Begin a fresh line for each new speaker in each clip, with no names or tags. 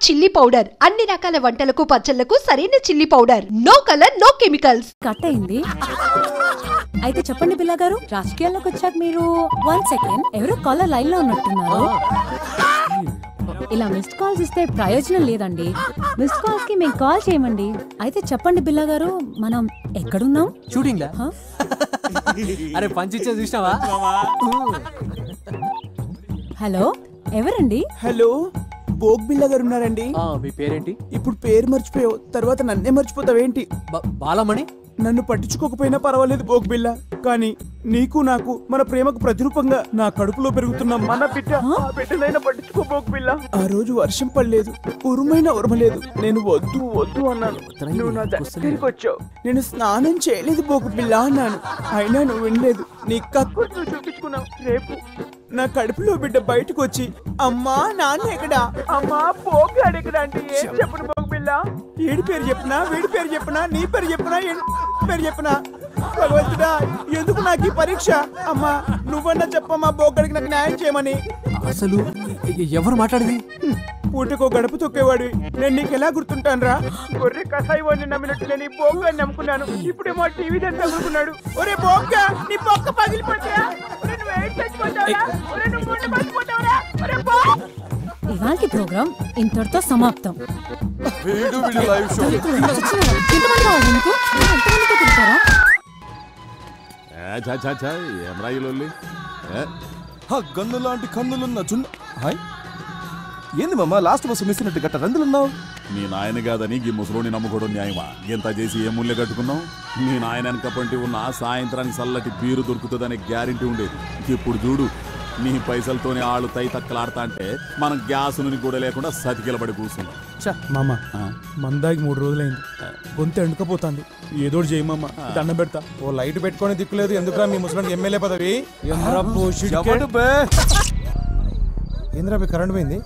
Chilli powder అన్ని రకాల వంటలకు పచ్చళ్లకు సరైన chilli powder. No colour no chemicals.
Cut అయింది. అయితే చెప్పండి బిల్లా గారు, రాజకీయాల్లోకి వచ్చాక మీరు 1 సెకండ్ ఎవరో కాలర్ లైన్ లో ఉన్నట్టున్నారు. ఇలా మిస్డ్ కాల్స్ ఇస్తే ప్రయోజనం లేదండి. మిస్డ్ కాల్స్ కి మేము కాల్ చేయమండి. అయితే చెప్పండి బిల్లా గారు, మనం ఎక్కడున్నాం?
షూటింగ్ లా? అరే పంచి ఇచ్చే చూసినావా?
హలో, ఎవరండి?
హలో, బోగ్ బిల్లా గారు ఉన్నారండి.
మీ పేరేంటి?
ఇప్పుడు పేరు మర్చిపోయావు, తర్వాత నన్నే మర్చిపోతావేంటి?
బాలమణి.
నన్ను పట్టించుకోకపోయినా పర్వాలేదు బోగ్ బిల్లా, కానీ నీకు నాకు మన ప్రేమకు ప్రతిరూపంగా నా కడుపులో పెరుగుతున్న మన బిడ్డనైనా పట్టించుకో బోగ్ బిల్లా. ఆ రోజు వర్షం పడలేదు, ఉరుమైనా ఉరమలేదు. నేను వద్దు వద్దు అన్నాను, నువ్వు నా దగ్గరికి వచ్చావు. నేను స్నానం చేయలేదు బోగ్ బిల్లా అన్నాను, అయినా నువ్వు వినలేదు. నీ కక్కు నువ్వు చూపించుకున్నావు. రేపు నా కడుపులో బిడ్డ బయటకు వచ్చి అమ్మా నాన్న ఎక్కడా, అమ్మా బోగ్ ఎక్కడ అంటే ఏం చెప్పను బోగ్ బిల్లా? ఏడి పేరు చెప్పినా, వీడి పేరు చెప్పినా, నీ పేరు చెప్పినా, పేరు చెప్పినా, భగవంతుడా ఎందుకు నాకు ఈ పరీక్ష? అమ్మా నువ్వన్నా చెప్పమ్మా బోగ్గడికి నాకు న్యాయం చేయమని.
అసలు ఎవరు మాట్లాడేది?
పూటకో గడప తొక్కేవాడు నేను నీకు ఎలా గుర్తుంటాను రా? గొర్రె కసాయి వాడిని నమ్మినట్టు నేను ఈ బోగ్గాన్ని నమ్ముకున్నాను. ఇప్పుడేమో టీవీ దాన్ని తగులుకున్నాడు. ఒరే బోగ్గా, నీ బొక్క పగిలిపోతా.
ఇవాల్టి ప్రోగ్రామ్ ఇంతటితో సమాప్తం.
గన్ను లాంటి కన్నులున్న చున్న. హాయ్, ఏంది మామ లాస్ట్ బస్సు మిస్ అయినట్టు గట్ట రందులున్నావు?
నీ నాయన కాదని ఈ ముసలోని నమ్ముకోవడం న్యాయమా? ఎంత చేసి ఏ ముళ్ళే కట్టుకున్నావు? నీ నాయన వెనక పంటి ఉన్న సాయంత్రానికి చల్లటి బీరు దొరుకుతుందనే గ్యారెంటీ ఉండేది. ఇప్పుడు చూడు, నీ పైసలతోనే ఆళ్ళు తై తక్కలాడతా అంటే మనం గ్యాస్ నుండి కూడా లేకుండా సతికిలబడి కూర్చున్నాం.
మామ మందాకి 3 రోజులైంది, గొంతు ఎండుకపోతుంది. ఏదో చేయమమ్మ, దండం పెడతా.
ఓ లైట్ పెట్టుకొని దిక్కులేదు ఎందుకురా మీ ముసలానికి ఎమ్మెల్యే పదవి? ఏంద్రా మీ కరెంట్ పోయింది?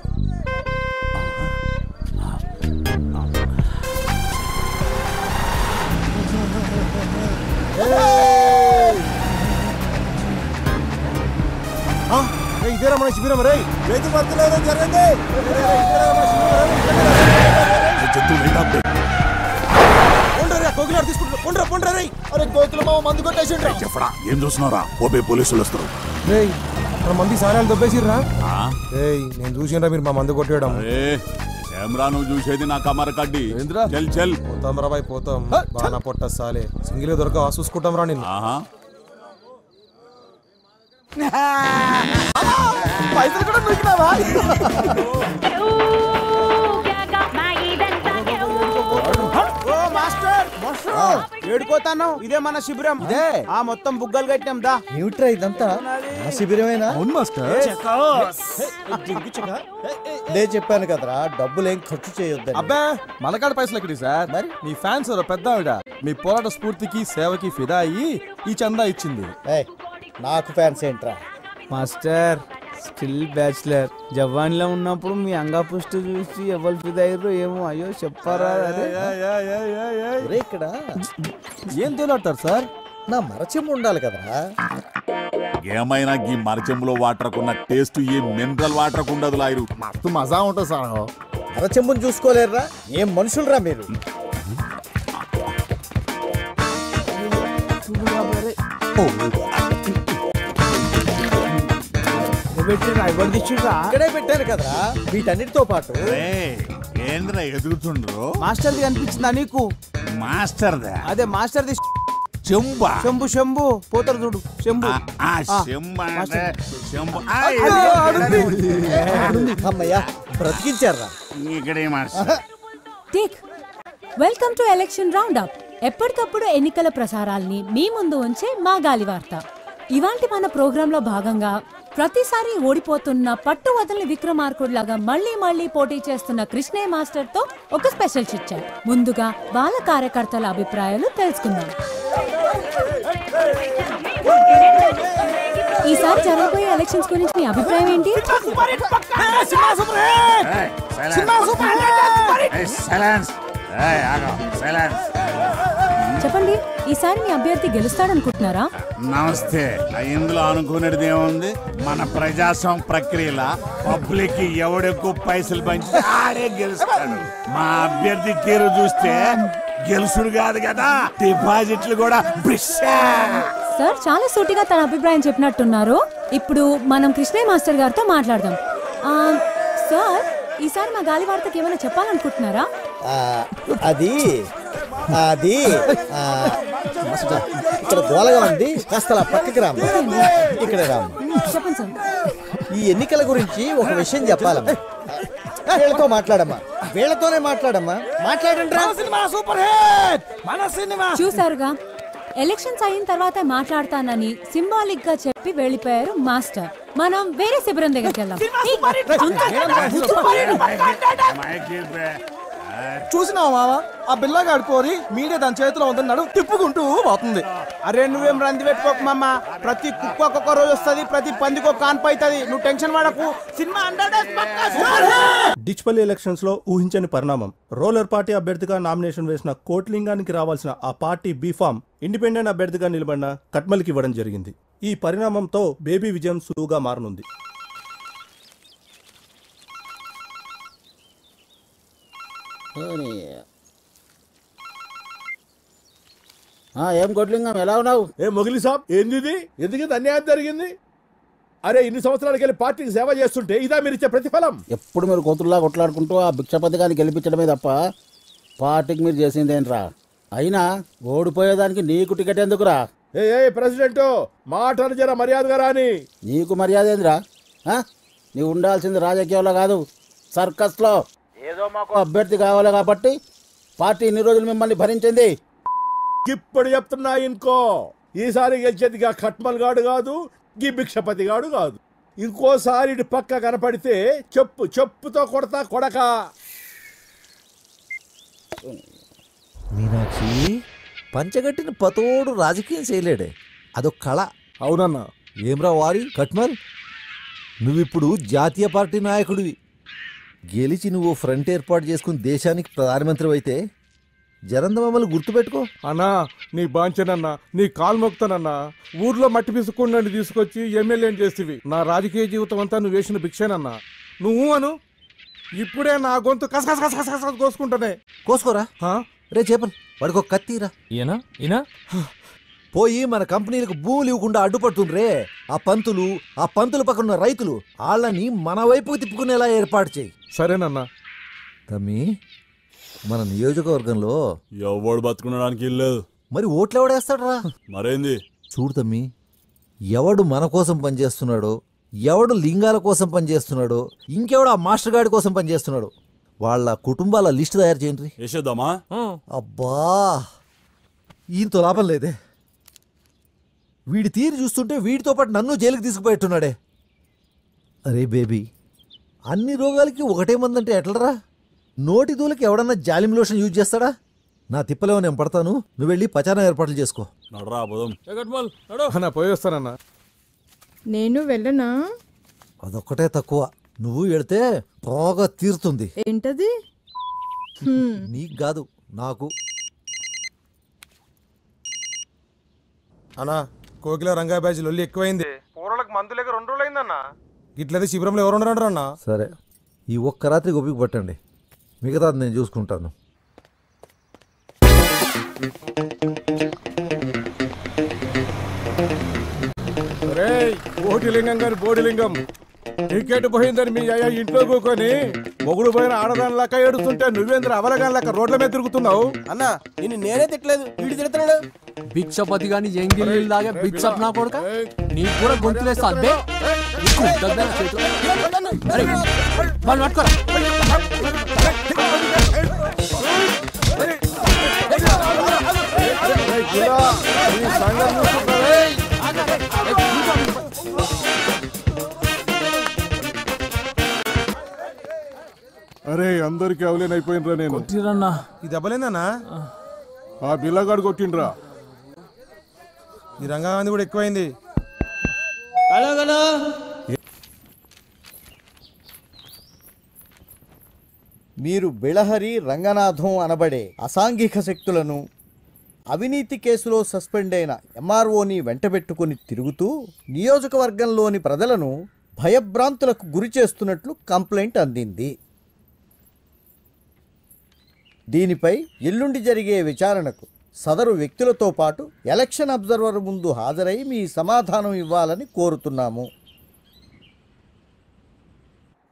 ఇదేరా మన శిబిరం రే, రైతు భర్తలు జరగండి.
ఏం చూస్తున్నారా? ఓపే పోలీసులు వస్తారు.
మన మంది సారాలు దొబ్బేసిర్రా? నేను చూసినరా మీరు మా మందు కొట్టేయడం.
కెమెరా నువ్వు చూసేది నా కమర కడ్డి. చల్ చల్
పోతాం రా బాయ్, పోతాం. బాగా పొట్ట సాలే సింగిల్ దొరక చూసుకుంటాం రా నేను. పైసలు కూడా దొరికినావా?
ఏడుకోతాను. ఇదే మన శిబిరం. ఇదే ఆ మొత్తం బుగ్గలు కట్టినాం. దా
ఏమిట్రా ఇదంతా? మన శిబిరమేనా? అవును మాస్టర్.
నేను చెప్పాను కదరా, డబ్బులు ఏం ఖర్చు చేయొద్దు.
అబ్బా మనకాడ పైసలు ఎక్కడి సార్? మరి మీ ఫ్యాన్స్ పెద్ద ఆవిడ మీ పోరాట స్ఫూర్తికి సేవకి ఫిదా అయ్యి ఈ చందా ఇచ్చింది.
నాకు ఫ్యాన్స్ ఏంట్రా
మాస్టర్? Still bachelor. జవాన్లో ఉన్నప్పుడు మీ అంగాపుష్టి చూసి ఎవరు ఫిదా అయ్యారో ఏమో. అయ్యో చెప్పారా?
ఇక్కడ
ఏం తేలాడతారు సార్?
నా మరచెంబు ఉండాలి కదరా.
ఏమైనా ఈ మరచెంబులో వాటర్ కున్న టేస్ట్ ఈ మినరల్ వాటర్ కు ఉండదు. లాయరు
మస్తు మజా ఉంటుంది సార్. మరచెంబుని చూసుకోలేరురా? ఏం మనుషులరా మీరు? ఇక్కడే పెట్టాను కదరా వీటన్నిటితో పాటు.
ఏంద్రా ఎదుగుతుండ్రు?
మాస్టర్ది కనిపించిందా నీకు?
మాస్టర్దా?
అదే మాస్టర్ది.
చెంబా?
శంభు శంభు పోతారు చూడు. శంభు
అమ్మయ్యా బ్రతికించారా?
Welcome to election round up. ఎప్పటికప్పుడు ఎన్నికల ప్రసారాల్ని మీ ముందు ఉంచే మా గాలి వార్త. ఇవాంటి మన ప్రోగ్రామ్ లో భాగంగా ప్రతిసారి ఓడిపోతున్న పట్టు వదలని విక్రమార్కుడిలాగా మళ్లీ మళ్లీ పోటీ చేస్తున్న కృష్ణయ్య మాస్టర్ తో ఒక స్పెషల్ చిట్ చాట్. ముందుగా బాల కార్యకర్తల అభిప్రాయాలు తెలుసుకుందాం. ఈసారి జరగబోయే ఎలక్షన్స్ గురించి మీ అభిప్రాయం ఏంటి? చెప్పండి, ఈసారి మీ అభ్యర్థి గెలుస్తాడనుకుంటున్నారా?
నమస్తే. ఇందులో అనుకునేది ఏముంది? మన ప్రజాస్వామ్య ప్రక్రియల పబ్లిక్ ఎవడెక్కువ పైసలు పంచి ఆడే గెలుస్తాడు. మా అభ్యర్థి తీరు చూస్తే గెలుసుడు కాదు కదా, డిపాజిట్లు కూడా.
సార్ చాలా సూటిగా తన అభిప్రాయం చెప్పినట్టున్నారు. ఇప్పుడు మనం కృష్ణయ్య మాస్టర్ గారితో మాట్లాడదాం. సార్, ఈసారి మా గాలివార్తకి ఏమైనా చెప్పాలనుకుంటున్నారా?
అది అది ఇక్కడ గోలగా ఉంది, కాస్త పక్కకి రాము. ఇక్కడ రాము.
చెప్పండి సార్.
ఈ ఎన్నికల గురించి ఒక విషయం చెప్పాలమ్మా. వీళ్ళతో మాట్లాడమ్మా, వీళ్ళతోనే మాట్లాడమ్మా. మాట్లాడండి.
చూసారుగా, ఎలక్షన్స్ అయిన తర్వాత మాట్లాడతానని సింబాలిక్ గా చెప్పి వెళ్ళిపోయారు మాస్టర్. మనం వేరే శిబిరం దగ్గరికి వెళ్దాం.
చూసినావా మామ, ఆ బిల్లగా ఆడుకోరి మీడియా దాని చేతిలో ఉందన్నాడు, తిప్పుకుంటూ పోతుంది.
అరే నువ్వేం రంది పెట్టుకోకు మామ. ప్రతి కుక్క ఒక్కొక్క రోజు వస్తుంది, ప్రతి పందికి ఒక కాన్పు అవుతుంది. నువ్వు టెన్షన్ పడకు. సినిమా
డిచ్పల్లి ఎలక్షన్స్ లో ఊహించని పరిణామం. రోలర్ పార్టీ అభ్యర్థిగా నామినేషన్ వేసిన కోట్లింగానికి రావాల్సిన ఆ పార్టీ బీఫామ్ ఇండిపెండెంట్ అభ్యర్థిగా నిలబడిన కట్మల్కి ఇవ్వడం జరిగింది. ఈ పరిణామంతో బేబీ విజయం సులువుగా మారనుంది.
ఏం కొట్లింగం, ఎలా ఉన్నావు?
ఏ మొగిలి సాబ్, ఏంది? ఎందుకు అన్యాయం జరిగింది? అరే ఇన్ని సంవత్సరాలకి వెళ్ళి పార్టీకి సేవ చేస్తుంటే ఇదా మీరు ఇచ్చే ప్రతిఫలం?
ఎప్పుడు మీరు కోతుల్లా కొట్లాడుకుంటూ ఆ భిక్షపతి గారిని గెలిపించడమే తప్ప పార్టీకి మీరు చేసిందేంట్రా? అయినా ఓడిపోయేదానికి నీకు టికెట్ ఎందుకురా?
ఏ ప్రెసిడెంట్, మాట జర మర్యాదగా రాని.
నీకు మర్యాద ఏందిరా? నీవు ఉండాల్సింది రాజకీయాల్లో కాదు, సర్కస్లో. ఏదో మాకు అభ్యర్థి కావాలి కాబట్టి పార్టీ ఇన్ని రోజులు మిమ్మల్ని భరించింది.
ఇప్పుడు చెప్తున్నా ఇంకో, ఈసారి గెలిచేదిగా కట్మల్ గాడు కాదు, గీ భిక్షపతి గాడు కాదు. ఇంకోసారి ఇటు పక్క కనపడితే చెప్పుతో కొడతా కొడక.
మీనాక్షి, పంచగట్టిన పతోడు రాజకీయం చేయలేడే, అదొక కళ.
అవునన్నా.
ఏమ్రా వారి కట్మల్, నువ్విప్పుడు జాతీయ పార్టీ నాయకుడివి. గెలిచి నువ్వు ఫ్రంట్ ఏర్పాటు చేసుకుని దేశానికి ప్రధానమంత్రి అయితే జనంత మమ్మల్ని గుర్తుపెట్టుకో.
అన్నా నీ బాంచనన్నా, నీ కాలు మొక్తానన్నా. ఊర్లో మట్టి పిసుకుండా తీసుకొచ్చి ఎమ్మెల్యేని చేస్తేవి. నా రాజకీయ జీవితం అంతా నువ్వు వేసిన భిక్షేనన్నా. నువ్వు అను, ఇప్పుడే నా గొంతు కసకస కోసుకుంటానే.
కోసుకోరా రే చేపలు, వాడికి ఒక కత్తిరా.
ఈయన
పోయి మన కంపెనీలకు భూములు ఇవ్వకుండా అడ్డుపడుతుండ్రే ఆ పంతులు పక్కన రైతులు, వాళ్ళని మన వైపుకి తిప్పుకునేలా ఏర్పాటు చేయి.
సరేనన్నా.
తమ్మి, మన నియోజకవర్గంలో
ఎవడు బతుకునడానికి ఇల్లేదు.
మరి ఓట్లు ఎవడేస్తాడరా?
మరేంది
చూడు తమ్మి, ఎవడు మన కోసం పనిచేస్తున్నాడో, ఎవడు లింగాల కోసం పనిచేస్తున్నాడో, ఇంకెవడు ఆ మాస్టర్ గాడి కోసం పనిచేస్తున్నాడు, వాళ్ళ కుటుంబాల లిస్టు తయారు చేయండి.
వేసేద్దామా?
అబ్బా, ఈయనతో లాభం లేదే. వీడి తీరు చూస్తుంటే వీడితో పాటు నన్ను జైలుకి తీసుకుపోయేట్టున్నాడే. అరే బేబీ, అన్ని రోగాలకి ఒకటే మందంటే ఎట్లరా? నోటి దూలకి ఎవడన్నా జాలిం లోషన్ యూజ్ చేస్తాడా? నా తిప్పలేమో నేను పడతాను, నువ్వు వెళ్ళి పచారం ఏర్పాట్లు చేసుకో.
నడరా పోదాం.
పోయి వస్తానన్నా.
నేను వెళ్ళనా?
అదొక్కటే తక్కువ, నువ్వు వెళితే బాగా తీరుతుంది.
ఏంటది?
నీకు కాదు, నాకు.
అన్నా, కోకిల రంగా బ్యాచ్ లొల్లి ఎక్కువైంది. పూర్వలకు మందు లేక 2 రోజులు అయిందన్నా. ఇట్లయితే శిబిరంలో ఎవరు ఉండరు అన్నా.
సరే, ఈ ఒక్క రాత్రి గొప్పికి పట్టండి, మిగతాది నేను చూసుకుంటాను.
బోటిలింగం గారి బోడిలింగం టికెట్ పోయిందని మీ అయ్యా ఇంట్లో కూకొని మొగుడు పోయిన ఆడదాని లెక్క ఏడుస్తుంటే నువ్వేంద్ర అవలగాని లెక్క రోడ్ల మీద తిరుగుతున్నావు.
అన్నా నిన్ను నేనే తిట్టలేదు, వీడు తిడుతున్నాడు.
భిక్షపతి గాని ఎంగిల్ లాగా బిచ్చప్ నా కొడుక, నీకు కూడా గొంతులేస్తా. అబ్బే వాళ్ళు పట్టుకోరా.
అరే అందరికి అవలేనైపోయినరా నేను.
కొట్టిరన్నా.
ఈ దెబ్బలేందన్నా? ఆ బిల్లగాడు కొట్టిండ్రా. ఈ రంగాంది కూడా ఎక్కువైంది.
మీరు బిళహరి రంగనాథం అనబడే అసాంఘిక శక్తులను
అవినీతి కేసులో సస్పెండ్ అయిన ఎంఆర్ఓని వెంటబెట్టుకుని తిరుగుతూ నియోజకవర్గంలోని ప్రజలను భయభ్రాంతులకు గురి చేస్తున్నట్లు కంప్లైంట్ అందింది. దీనిపై ఎల్లుండి జరిగే విచారణకు సదరు వ్యక్తులతో పాటు ఎలక్షన్ అబ్జర్వర్ ముందు హాజరై మీ సమాధానం ఇవ్వాలని కోరుతున్నాము.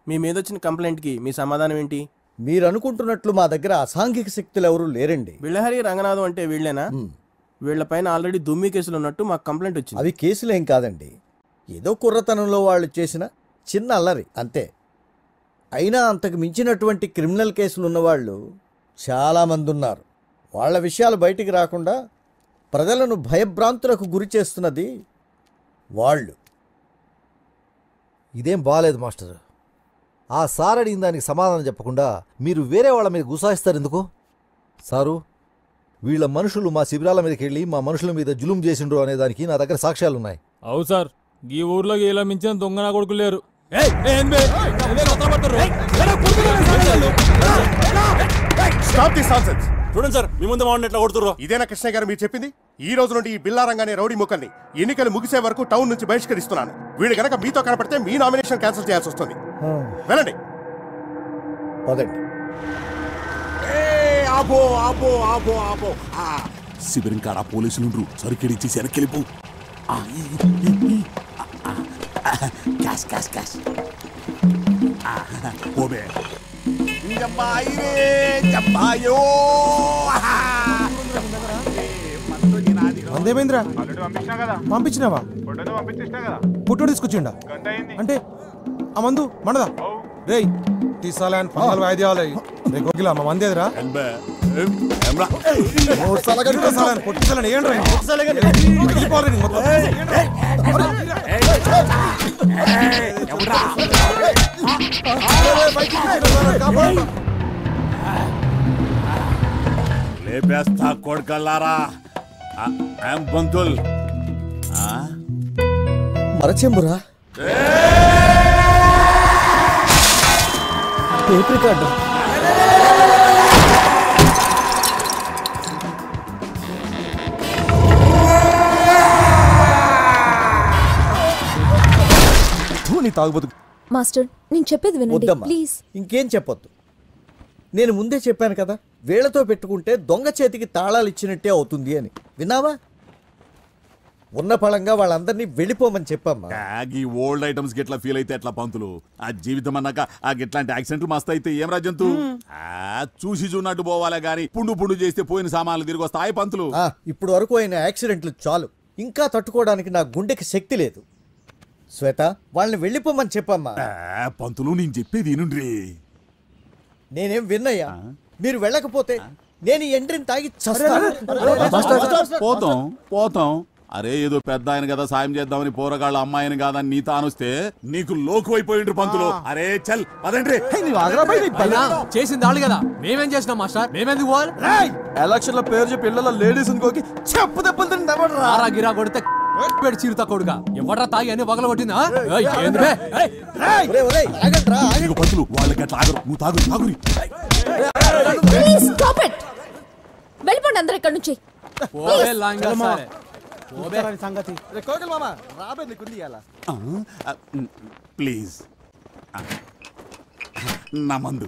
మీ మీద వచ్చిన కంప్లైంట్కి మీ సమాధానం ఏంటి?
మీరు అనుకుంటున్నట్లు మా దగ్గర అసాంఘిక శక్తులు ఎవరూ లేరండి.
బిళ్ళహరి రంగనాథం అంటే వీళ్ళేనా? వీళ్ళపైన ఆల్రెడీ దుమ్మి కేసులు ఉన్నట్టు మాకు కంప్లైంట్ వచ్చింది.
అవి కేసులేం కాదండి, ఏదో కుర్రతనంలో వాళ్ళు చేసిన చిన్న అల్లరి అంతే. అయినా అంతకు మించినటువంటి క్రిమినల్ కేసులు ఉన్నవాళ్ళు చాలామంది ఉన్నారు. వాళ్ళ విషయాలు బయటికి రాకుండా ప్రజలను భయభ్రాంతులకు గురి చేస్తున్నది వాళ్ళు.
ఇదేం బాగాలేదు మాస్టర్. ఆ సార్ అడిగిన దానికి సమాధానం చెప్పకుండా మీరు వేరే వాళ్ళ మీద గుసాయిస్తారు ఎందుకు? సారు, వీళ్ళ మనుషులు మా శిబిరాల మీదకి వెళ్ళి మా మనుషుల మీద జులుం చేసిండ్రు అనే దానికి నా దగ్గర సాక్ష్యాలున్నాయి.
అవు సార్, ఈ ఊర్లో ఇలా మించిన దొంగ నా కొడుకులు లేరు.
చూడండి సార్, మీ ముందు మామూలు ఎట్లా కొడుతుర్రో. ఇదేనా కృష్ణ గారు మీరు చెప్పింది? ఈ రోజు నుండి ఈ బిల్లారంగానే రౌడీ ముక్కల్ని ఎన్నికలు ముగిసే వరకు టౌన్ నుంచి బహిష్కరిస్తున్నాను. వీళ్ళు గనక మీతో కనపడితే మీ నామినేషన్ క్యాన్సిల్ చేయాల్సి వస్తుంది. వెళ్ళండి.
ఆపో ఆపో ఆపో ఆపో. శిబిరం కాడ పోలీసులు సరికెడిచ్చి వెనక్కిలిపో. Cash cash cash. పోబే
అందేమేంద్రా పంపించినావా? పుట్టోడు తీసుకొచ్చిండా అంటే ఆ మందు మనదా? రేయ్ తీసాలని పందాలు వాయిద్యాలు రేకోకిలా మా మంది ఎదురా పొట్టిసాలని ఏంట్రా
లేపేస్తా కొడుకల్లారా. బంతుల్
మరచెంబురా టేప్ రికార్డు. తాగుబోతు
మాస్టర్, నేను చెప్పేది వినండి ప్లీజ్.
ఇంకేం చెప్పొద్దు. నేను ముందే చెప్పాను కదా, వేళ్లతో పెట్టుకుంటే దొంగ చేతికి తాళాలు ఇచ్చినట్టే అవుతుంది అని. విన్నావా? ఉన్న పళంగా వాళ్ళందరినీ వెళ్ళిపోమని చెప్పమ్మా.
ఈ ఓల్డ్ ఐటమ్స్ గిట్లా ఫీల్ అయితే ఎట్లా పంతులు? ఆ జీవితం అన్నాక ఆ గిట్లాంటి యాక్సిడెంట్లు మస్తు అయితే ఏం రాజంతు? చూసి చూన్నట్టు పోవాలే గాని పుండు పుండు చేస్తే పోయిన సామాన్లు తిరిగి వస్తాయి పంతులు.
ఇప్పుడు వరకు అయిన యాక్సిడెంట్లు చాలు, ఇంకా తట్టుకోవడానికి నా గుండెకి శక్తి లేదు. శ్వేత, వాళ్ళని వెళ్ళిపోమని చెప్పమ్మా.
పంతులు నేను చెప్పేది వినుండ్రి.
నేనేం విన్నయ్యా, మీరు వెళ్ళకపోతే నేను ఎండ్రిని తాగి
పోతాం పోతాం. అరే ఏదో పెద్ద ఆయన కదా సాయం చేద్దామని పోరగాళ్ళ అమ్మాయిని కాదని నీ తానొస్తే నీకు లోకు అయిపోయిండ్రు పంతులు. అరే చల్ పదండ్రి.
చేసింది వాళ్ళు కదా, మేమేం చేసినాం మాస్టర్? మేమెందుకు పోవాలి?
ఎలక్షన్ లో పేరు చెప్పి ఇళ్లలో లేడీస్ ఇంకోకి చెప్పు దెబ్బలు
గిరా కొడితే పెట్టి చీరుతా కొడుగా ఎవడ్రా తాగి అని పగల కొట్టిందా?
పంతులు వాళ్ళకి అట్లా ఆగరు, నువ్వు తాగు తాగురి.
వెళ్ళిపోండి అందరు ఇక్కడ నుంచి.
ప్లీజ్ నా మందు.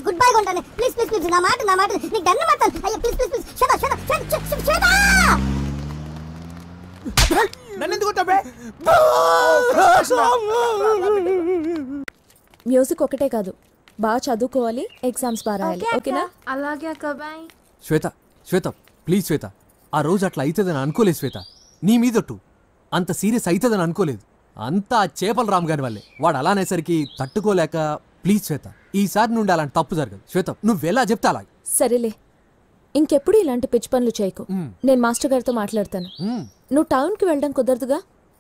గుడ్ బై కొంటాను ప్లీజ్ ప్లీజ్ ప్లీజ్. నా మాట నీకు దండం పెడతాను. అయ్యా ప్లీజ్ ప్లీజ్ ప్లీజ్. షట షట షట.
మ్యూజిక్ ఒకటే కాదు, బాగా చదువుకోవాలి, ఎగ్జామ్స్ బాగా రాయాలి. ఓకేనా?
అలాగే అక్క. బాయ్.
శ్వేత శ్వేత ప్లీజ్ శ్వేత, ఆ రోజు అట్లా అవుతుందని అనుకోలేదు శ్వేత. నీ మీదట్టు అంత సీరియస్ అవుతుందని అనుకోలేదు. అంతా చేపల రామ్ గారి వల్లే. వాడు అలానేసరికి తట్టుకోలేక. ప్లీజ్ శ్వేత, ఈసారి నుండి అలాంటి తప్పు జరగదు. శ్వేత నువ్వెలా చెప్తా అలా.
సరేలే, ఇంకెప్పుడు ఇలాంటి పిచ్చి పనులు చేయకు. నేను మాస్టర్ గారితో మాట్లాడతాను. నువ్వు టౌన్కి వెళ్ళడం కుదరదుగా,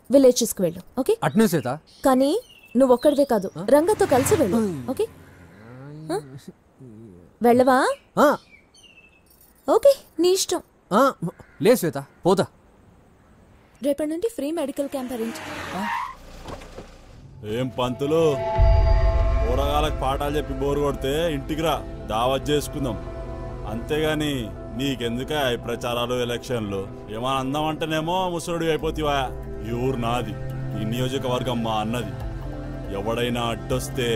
విలేజెస్కి వెళ్ళు. ఓకే?
అట్నే శ్వేత.
కానీ నువ్వు ఒక్కడివే కాదు, రంగతో కలిసి వెళ్ళు. ఓకే? వెళ్ళవా? ఓకే, నీ ఇష్టం.
లే శ్వేత, పోతా.
రేపటి నుండి ఫ్రీ మెడికల్ క్యాంప్ అరేంజ్.
ఏం పంతులు
పోరగాళ్ళకి పాఠాలు చెప్పి బోరు కొడితే ఇంటికి రా, దావత్ చేసుకుందాం. అంతేగాని నీకెందుక ఈ ప్రచారాలు ఎలక్షన్లు? ఏమన్నా అందామంటేనేమో ముసలుడు అయిపోతావా? ఈ ఊరు నాది, ఈ నియోజకవర్గం మా అన్నది. ఎవడైనా అడ్డొస్తే